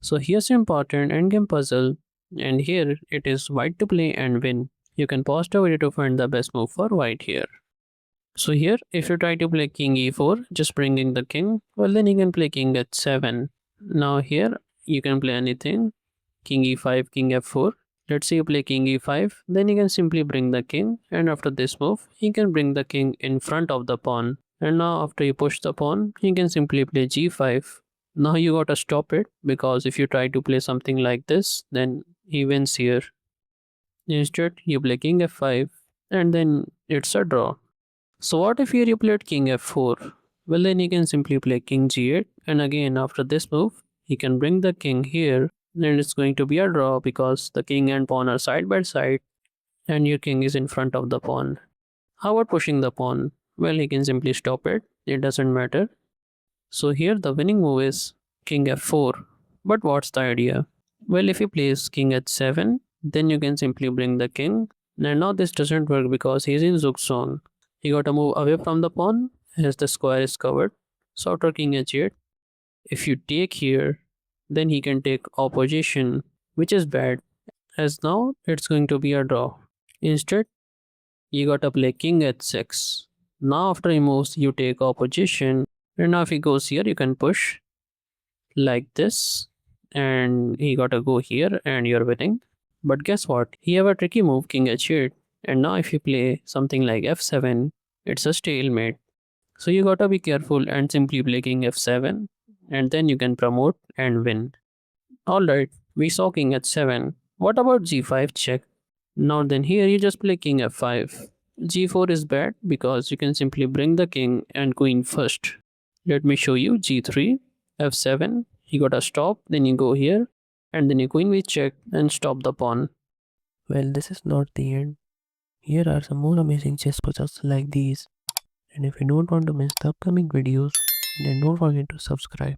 So here's the important endgame puzzle, and here it is white to play and win. You can pause the video to find the best move for white here. So here, if you try to play king e4, just bringing the king, well then you can play king h7. Now here, you can play anything, king e5, king f4. Let's say you play king e5, then you can simply bring the king, and after this move, you can bring the king in front of the pawn. And now after you push the pawn, you can simply play g5. Now you gotta stop it, because if you try to play something like this, then he wins here. Instead, you play king f5, and then it's a draw. So what if here you played king f4? Well then you can simply play king g8, and again after this move, you can bring the king here, and it's going to be a draw because the king and pawn are side by side and your king is in front of the pawn. How about pushing the pawn? Well, he can simply stop it, it doesn't matter. So here the winning move is king f4. But what's the idea? Well, if he plays king h7, then you can simply bring the king. And now this doesn't work because he's in Zook zone. He got to move away from the pawn as the square is covered. So after king h8, if you take here, then he can take opposition, which is bad, as now it's going to be a draw. Instead, you gotta play king h6. Now after he moves, you take opposition, and now if he goes here, you can push like this, and he gotta go here, and you're winning. But guess what? He have a tricky move, king h8, and now if you play something like f7, it's a stalemate. So you gotta be careful and simply play king f7, and then you can promote and win. Alright, we saw king h7. What about g5 check? Now then here you just play king f5. g4 is bad because you can simply bring the king and queen first. Let me show you g3, f7, you gotta stop, then you go here, and then you queen with check and stop the pawn. Well, this is not the end. Here are some more amazing chess puzzles like these. And if you don't want to miss the upcoming videos, then don't forget to subscribe.